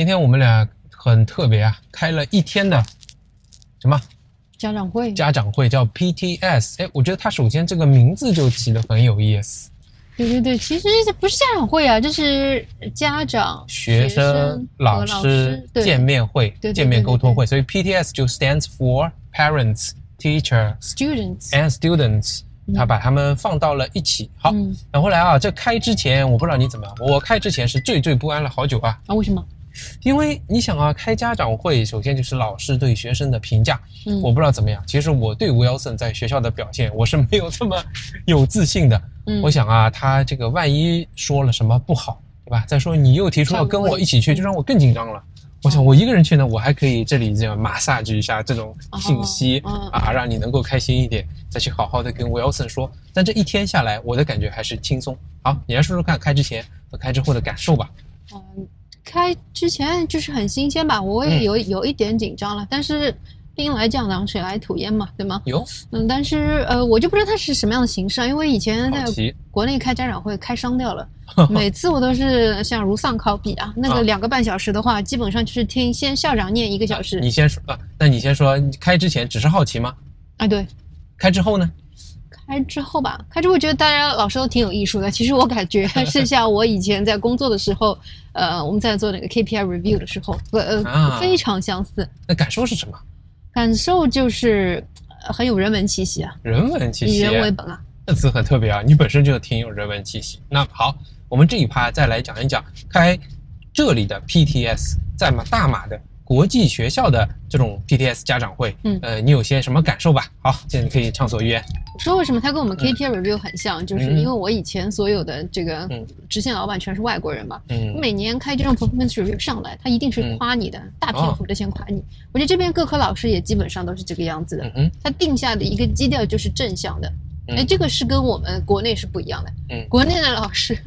今天我们俩很特别啊，开了一天的什么家长会？家长会叫 PTS。我觉得它首先这个名字就起得很有意思。对，其实这不是家长会啊，这是家长、学生、老师见面会、见面沟通会，所以 PTS 就 stands for Parents, Teacher, Students and Students。他把他们放到了一起。好，然后来啊，这开之前我不知道你怎么样，我开之前是惴惴不安了好久啊。为什么？因为你想啊，开家长会首先就是老师对学生的评价。我不知道怎么样，其实我对 Wilson 在学校的表现我是没有这么有自信的。我想啊，他这个万一说了什么不好，对吧？再说你又提出要跟我一起去，就让我更紧张了。我想我一个人去呢，我还可以这里这样massage一下这种信息让你能够开心一点，再去好好的跟 Wilson 说。但这一天下来，我的感觉还是轻松。好，你来说说看开之前和开之后的感受吧。开之前就是很新鲜吧，我也有一点紧张了，但是兵来将挡，水来土掩嘛，对吗？有。但是我就不知道它是什么样的形式啊，因为以前在国内开家长会开商掉了。每次我都是像如丧考妣啊，那个2个半小时的话，基本上就是听先校长念1个小时。你先说那你先说，开之前只是好奇吗？对。开之后呢？开之后吧，开之后觉得大家老师都挺有艺术的。其实我感觉是像我以前在工作的时候，我们在做那个 KPI review 的时候，非常相似。那感受是什么？感受就是很有人文气息啊。人文气息，以人为本啊。这词很特别啊，你本身就挺有人文气息。那好，我们这一趴再来讲一讲开这里的 PTS， 在大马的国际学校的这种 PTS 家长会，你有些什么感受吧？好，现在你可以畅所欲言。说为什么它跟我们 KPI review 很像，就是因为我以前所有的这个直线老板全是外国人嘛，每年开这种 performance review 上来，他一定是夸你的，大篇幅的先夸你。我觉得这边各科老师也基本上都是这个样子的，他定下的一个基调就是正向的。这个是跟我们国内是不一样的。国内的老师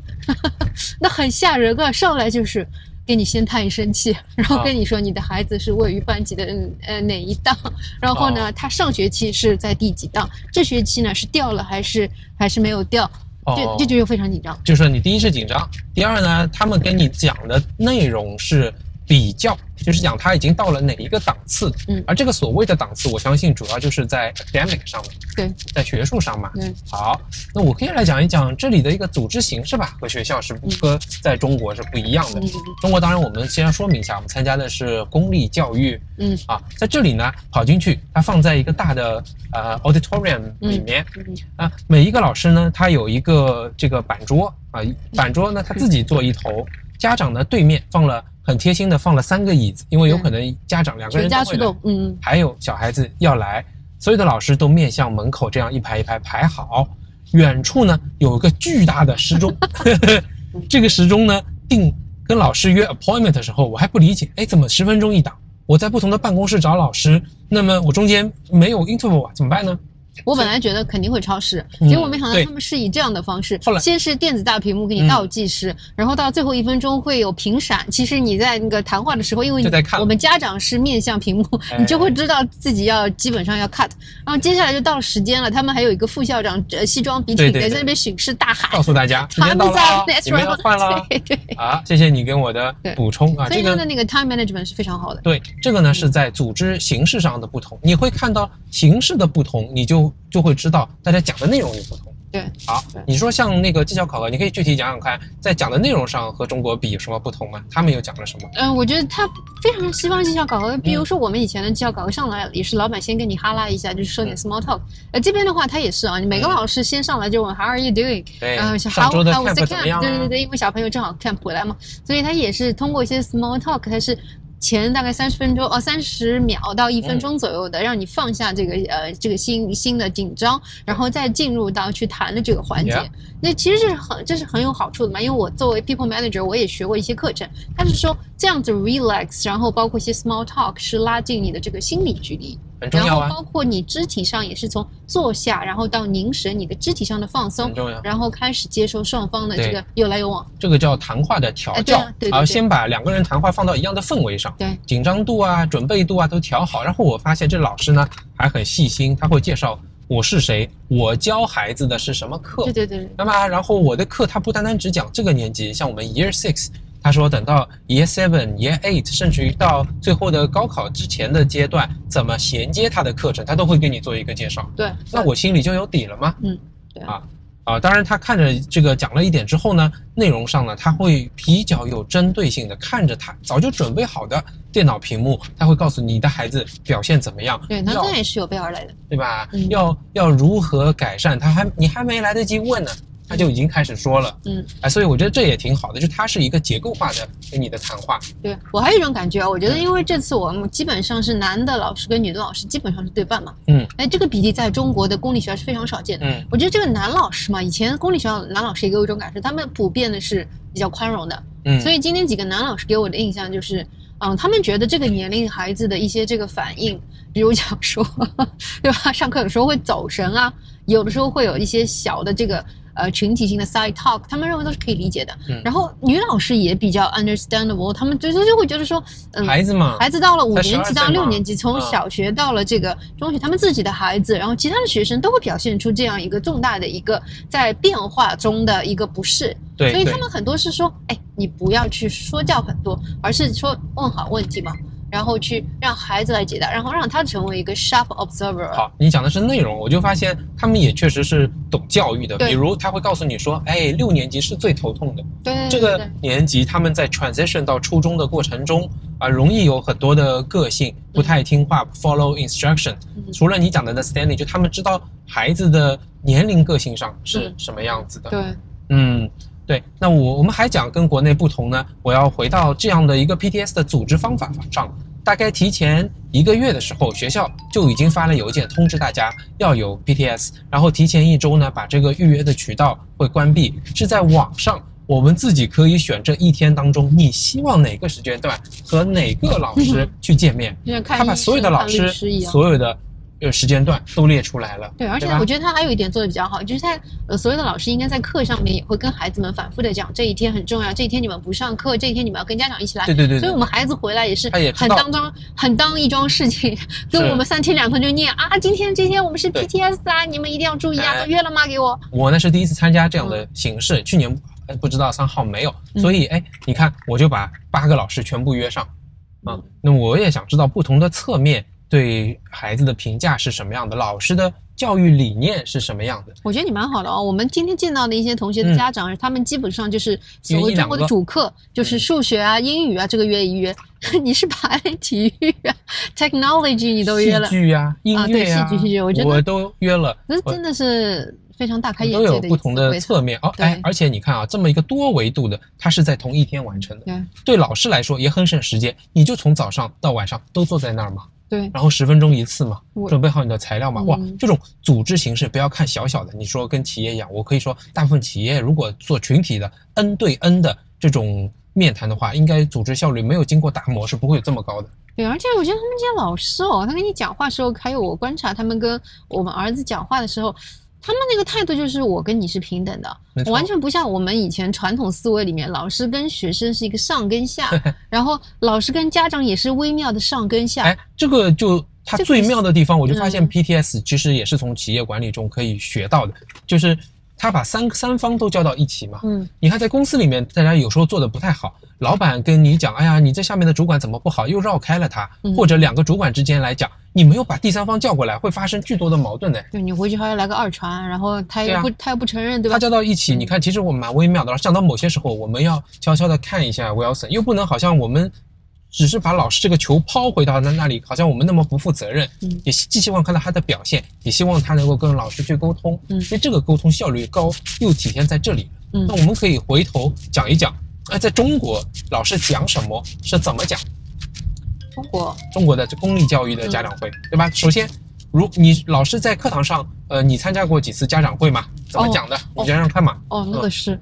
那很吓人啊，上来就是给你先叹一声气，然后跟你说你的孩子是位于班级的哪一档，然后呢他上学期是在第几档，这学期呢是掉了还是没有掉，这就非常紧张。就是说你第一是紧张，第二呢他们跟你讲的内容是比较，就是讲他已经到了哪一个档次，而这个所谓的档次，我相信主要就是在 academic 上面，对，在学术上嘛。好，那我可以来讲一讲这里的一个组织形式吧，和学校是和在中国是不一样的。中国当然我们先说明一下，我们参加的是公立教育，在这里呢跑进去，它放在一个大的auditorium 里面，每一个老师呢他有一个这个板桌板桌呢他自己坐一头，家长呢对面很贴心的放了3个椅子，因为有可能家长2个人都会来，还有小孩子要来，所有的老师都面向门口，这样一排一排排好。远处呢有一个巨大的时钟，这个时钟呢跟老师约 appointment 的时候，我还不理解，怎么10分钟一档？我在不同的办公室找老师，那么我中间没有 interval 怎么办呢？我本来觉得肯定会超时，结果没想到他们是以这样的方式，先是电子大屏幕给你倒计时，然后到最后1分钟会有屏闪。其实你在那个谈话的时候，因为我们家长是面向屏幕，你就会知道自己基本上要 cut。然后接下来就到了时间了，他们还有一个副校长西装笔挺的在那边训示大喊，告诉大家时间到了，你们要换了。对，谢谢你跟我的补充啊。所以他的那个 time management 是非常好的。对，这个呢是在组织形式上的不同，你会看到形式的不同，你就会知道大家讲的内容也不同。对，好，你说像那个绩效考核，你可以具体讲讲看，在讲的内容上和中国比有什么不同吗？他们有讲了什么？我觉得他非常西方绩效考核，比如说我们以前的绩效考核上来也是老板先跟你哈拉一下，就是说点 small talk。这边的话他也是啊，你每个老师先上来就问 How are you doing？ 上周的 camp 怎么样？对，因为小朋友正好 camp 回来嘛，所以他也是通过一些 small talk， 他是前大概30秒到1分钟左右的，让你放下这个新的紧张，然后再进入到去谈的这个环节。那其实这是很有好处的嘛，因为我作为 people manager， 我也学过一些课程，他是说这样子 relax， 然后包括一些 small talk 是拉近你的这个心理距离。很重要啊，然后包括你肢体上也是从坐下，然后到凝神，你的肢体上的放松，很重要，然后开始接受双方的这个有来有往，这个叫谈话的调教，先把2个人谈话放到一样的氛围上，对，紧张度啊、准备度啊都调好。然后我发现这老师呢还很细心，他会介绍我是谁，我教孩子的是什么课，对。那么然后我的课他不单单只讲这个年级，像我们 Year 6。他说等到 Year 7、Year 8，甚至于到最后的高考之前的阶段，怎么衔接他的课程，他都会给你做一个介绍。对，那我心里就有底了吗？对当然他看着这个讲了一点之后呢，内容上呢，他会比较有针对性的看着他早就准备好的电脑屏幕，他会告诉你的孩子表现怎么样。对，那这也是有备而来的，对吧？要如何改善，你还没来得及问呢，他就已经开始说了。所以我觉得这也挺好的，就它是一个结构化的给你的谈话。对，我还有一种感觉啊，我觉得因为这次我们基本上是男的老师跟女的老师基本上是对半嘛。这个比例在中国的公立学校是非常少见的。我觉得这个男老师嘛，以前公立学校男老师也给我一种感受，他们普遍的是比较宽容的。所以今天几个男老师给我的印象就是，他们觉得这个年龄孩子的一些这个反应，比如讲说，对吧？上课有时候会走神啊，有的时候会有一些小的这个群体性的 side talk， 他们认为都是可以理解的。然后女老师也比较 understandable， 他们就会觉得说，孩子嘛，孩子到了5年级到6年级，从小学到了这个中学，他们自己的孩子，然后其他的学生都会表现出这样一个重大的一个在变化中的一个不适。对，所以他们很多是说，你不要去说教很多，而是说问好问题嘛。然后去让孩子来解答，然后让他成为一个 sharp observer。好，你讲的是内容，我就发现他们也确实是懂教育的。比如他会告诉你说，6年级是最头痛的。对，这个年级他们在 transition 到初中的过程中容易有很多的个性，不太听话，不 follow instruction。除了你讲的 understanding， 就他们知道孩子的年龄个性上是什么样子的。对，对，那我们还讲跟国内不同呢，我要回到这样的一个 PTS 的组织方法上。大概提前1个月的时候，学校就已经发了邮件通知大家要有 PTS， 然后提前1周呢，把这个预约的渠道会关闭，是在网上我们自己可以选这1天当中你希望哪个时间段和哪个老师去见面，他把所有的老师所有的时间段都列出来了。对，而且我觉得他还有一点做的比较好，就是他所有的老师应该在课上面也会跟孩子们反复的讲，这一天很重要，这一天你们不上课，这一天你们要跟家长一起来。对。所以我们孩子回来也是很当一桩事情，跟我们3天2头就念啊，今天我们是 PTS 啊，你们一定要注意啊，都约了吗？给我呢是第一次参加这样的形式，去年不知道3号没有，所以你看我就把8个老师全部约上那我也想知道不同的侧面对孩子的评价是什么样的，老师的教育理念是什么样的。我觉得你蛮好的我们今天见到的一些同学的家长，他们基本上就是所谓中国的主课，就是数学啊、英语啊，这个约一约。你是把体育啊、technology 你都约了，戏剧啊、音乐啊，对，戏剧，我都约了。那真的是非常大开眼界的，都有不同的侧面而且你看这么一个多维度的，它是在同1天完成的。对老师来说也很省时间，你就从早上到晚上都坐在那儿嘛。对，然后10分钟一次嘛，准备好你的材料嘛。哇，这种组织形式不要看小小的，你说跟企业一样，我可以说大部分企业如果做群体的 N 对 N 的这种面谈的话，应该组织效率没有经过打磨是不会有这么高的。对，而且我觉得他们这些老师他跟你讲话的时候，还有我观察他们跟我们儿子讲话的时候，他们那个态度就是我跟你是平等的，完全不像我们以前传统思维里面，老师跟学生是一个上跟下，然后老师跟家长也是微妙的上跟下。这个就它最妙的地方，我就发现 PTS 其实也是从企业管理中可以学到的，就是他把三方都叫到一起嘛。你看在公司里面，大家有时候做的不太好，老板跟你讲，哎呀，你这下面的主管怎么不好，又绕开了他，或者2个主管之间来讲，你没有把第3方叫过来，会发生巨多的矛盾的。对，你回去还要来个2传，然后他又不承认，对吧？他叫到一起，你看，其实我们蛮微妙的。想到某些时候，我们要悄悄的看一下 Wilson， 又不能好像我们只是把老师这个球抛回到那里，好像我们那么不负责任。也既希望看到他的表现，也希望他能够跟老师去沟通。所以这个沟通效率高，又体现在这里。那我们可以回头讲一讲，在中国老师讲什么，是怎么讲？中国的这公立教育的家长会，对吧？首先，如你老师在课堂上，你参加过几次家长会吗？怎么讲的？你想想看嘛。那个是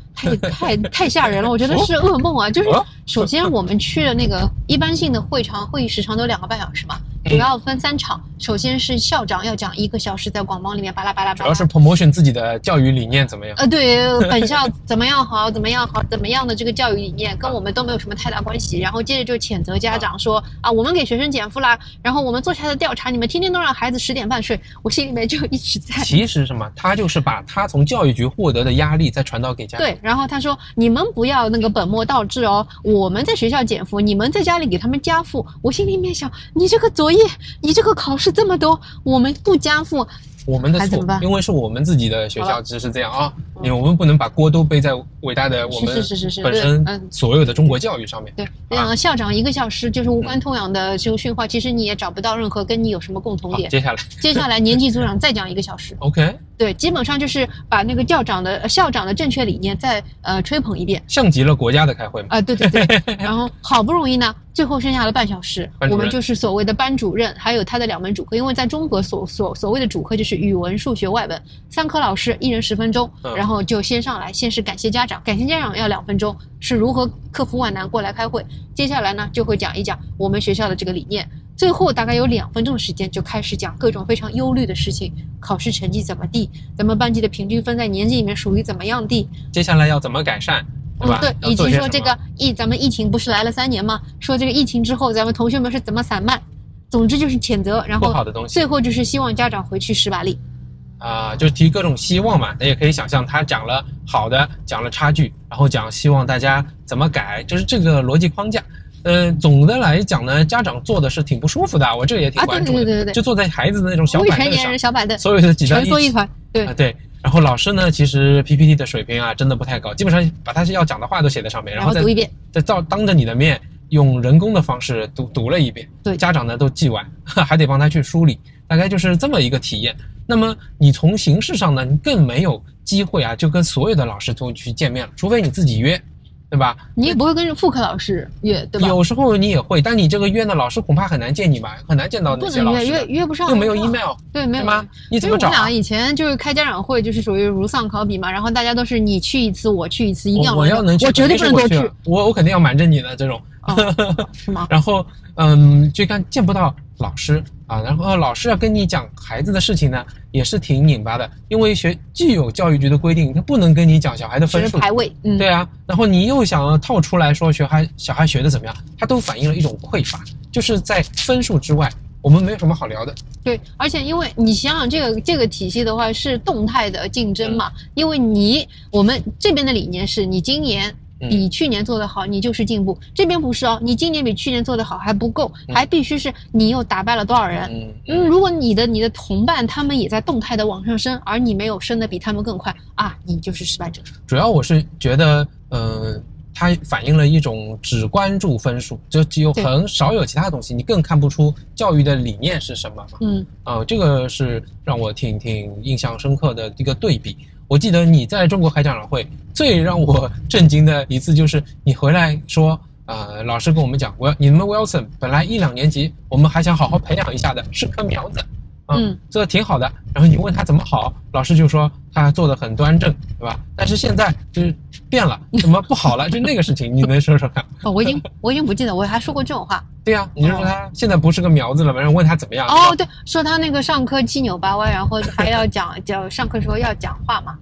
太吓人了，我觉得是噩梦啊！就是首先我们去了那个一般性的会议时长都2个半小时嘛，主要分3场。首先是校长要讲1个小时，在广播里面巴拉巴拉巴拉，主要是 promotion 自己的教育理念怎么样？对，本校怎么样好，怎么样的这个教育理念跟我们都没有什么太大关系。然后接着就谴责家长说我们给学生减负啦，然后我们做下的调查，你们天天都让孩子10点半睡，我心里面就一直在。其实什么，他就是把他从教育局获得的压力再传导给家长。对，然后他说你们不要那个本末倒置我我们在学校减负，你们在家里给他们加负。我心里面想，你这个作业，你这个考试这么多，我们不加负。我们的错，因为是我们自己的学校只是这样啊，我们不能把锅都背在伟大的我们本身所有的中国教育上面。对，校长1个小时就是无关痛痒的就训话，其实你也找不到任何跟你有什么共同点。接下来年级组长再讲1个小时。OK。对，基本上就是把那个校长的正确理念再吹捧一遍，像极了国家的开会嘛。对。然后好不容易呢，最后剩下了半小时，我们就是所谓的班主任，还有他的2门主课，因为在中国所谓的主课就是语文、数学、外文，3科老师1人10分钟，然后就先上来，先是感谢家长要2分钟，是如何克服万难过来开会，接下来呢就会讲一讲我们学校的这个理念。最后大概有2分钟的时间，就开始讲各种非常忧虑的事情，考试成绩怎么地，咱们班级的平均分在年级里面属于怎么样地，接下来要怎么改善，对吧？对，以及说这个咱们疫情不是来了3年吗？说这个疫情之后，咱们同学们是怎么散漫，总之就是谴责，然后不好的东西，最后就是希望家长回去10把力。就是提各种希望嘛，那也可以想象他讲了好的，讲了差距，然后讲希望大家怎么改，就是这个逻辑框架。总的来讲呢，家长坐的是挺不舒服的，我这个也挺关注的。对，就坐在孩子的那种小板凳上，未成年人小板凳，所有的挤在一起，蜷缩一团。对。然后老师呢，其实 PPT 的水平真的不太高，基本上把他要讲的话都写在上面，然后读一遍，再当着你的面用人工的方式读了一遍。对，家长呢都记完，还得帮他去梳理，大概就是这么一个体验。那么你从形式上呢，你更没有机会就跟所有的老师都去见面了，除非你自己约。对吧？你也不会跟副科老师约，对吧？有时候你也会，但你这个约呢，老师恐怕很难见你吧，很难见到那些老师。约不上，又没有 email， 对，没有吗？你怎么找？我们俩以前就是开家长会，就是属于如丧考妣嘛，然后大家都是你去一次，我去一次，一定要我要能去，我绝对不能多去，我肯定要瞒着你的这种。是吗？然后就看见不到老师然后老师要跟你讲孩子的事情呢，也是挺拧巴的，因为既有教育局的规定，他不能跟你讲小孩的分数排位，对啊，然后你又想要套出来说小孩学的怎么样，他都反映了一种匮乏，就是在分数之外，我们没有什么好聊的。对，而且因为你想想这个体系的话是动态的竞争嘛，因为我们这边的理念是你今年比去年做得好，你就是进步。这边不是你今年比去年做得好还不够，还必须是你又打败了多少人。如果你的同伴他们也在动态的往上升，而你没有升得比他们更快你就是失败者。主要我是觉得，它反映了一种只关注分数，就只有很少有其他东西，你更看不出教育的理念是什么嘛。这个是让我挺印象深刻的一个对比。我记得你在中国开家长会最让我震惊的一次，就是你回来说，老师跟我们讲，你们 Wilson 本来1、2年级我们还想好好培养一下的，是棵苗子，做的挺好的。然后你问他怎么好，老师就说他做的很端正，对吧？但是现在就是变了，怎么不好了？就那个事情，你能说说看？我已经不记得，我还说过这种话。对呀，你就说他现在不是个苗子了嘛？然后问他怎么样？对，说他那个上课七扭八歪，然后还要讲上课时候要讲话嘛。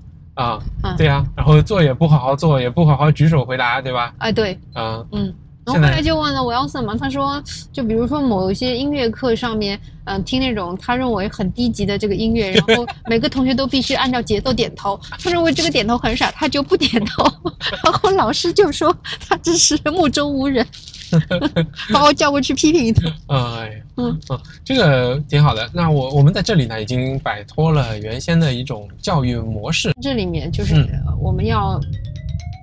对啊，然后做也不好好做，也不好好举手回答，对吧？对，然后后来就问了Wilson嘛，他说，就比如说某一些音乐课上面，听那种他认为很低级的这个音乐，然后每个同学都必须按照节奏点头，他认为这个点头很傻，他就不点头，然后老师就说他只是目中无人，把我叫过去批评一顿。这个挺好的。那我们在这里呢，已经摆脱了原先的一种教育模式。这里面就是我们要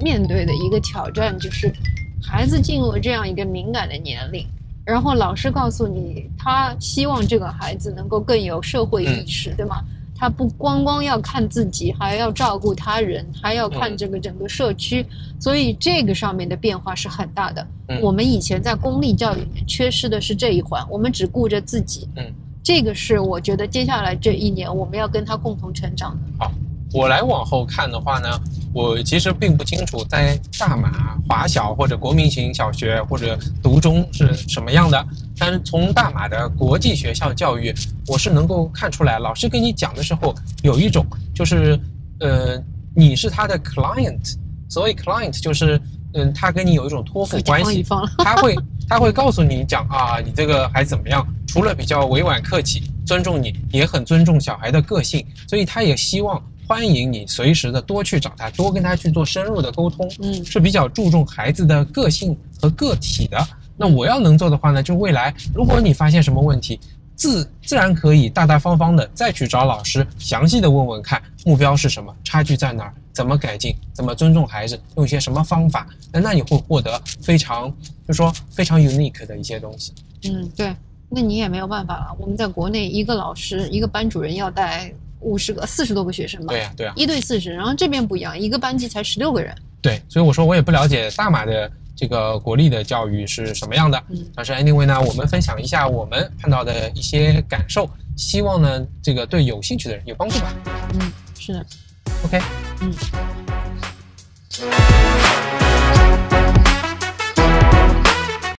面对的一个挑战，就是孩子进入这样一个敏感的年龄，然后老师告诉你，他希望这个孩子能够更有社会意识，对吗？他不光要看自己，还要照顾他人，还要看这个整个社区，所以这个上面的变化是很大的。我们以前在公立教育里面缺失的是这一环，我们只顾着自己。这个是我觉得接下来这1年我们要跟他共同成长的。好，我来往后看的话呢，我其实并不清楚在大马华小或者国民型小学或者独中是什么样的，但是从大马的国际学校教育，我是能够看出来，老师跟你讲的时候有一种就是你是他的 client， 所谓 client 就是他跟你有一种托付关系，他会告诉你讲你这个孩子怎么样，除了比较委婉客气尊重你，也很尊重小孩的个性，所以他也希望欢迎你随时的多去找他，多跟他去做深入的沟通，是比较注重孩子的个性和个体的。那我要能做的话呢，就未来如果你发现什么问题，自然可以大大方方的再去找老师详细的问问看目标是什么，差距在哪儿，怎么改进，怎么尊重孩子，用一些什么方法，那你会获得非常unique 的一些东西。对，那你也没有办法了。我们在国内一个老师一个班主任要带40多个学生吧？对啊，1对40，然后这边不一样，一个班级才16个人。对，所以我说我也不了解大马的这个国立的教育是什么样的，但是 anyway 呢，我们分享一下我们看到的一些感受，希望呢这个对有兴趣的人有帮助吧。是的。OK。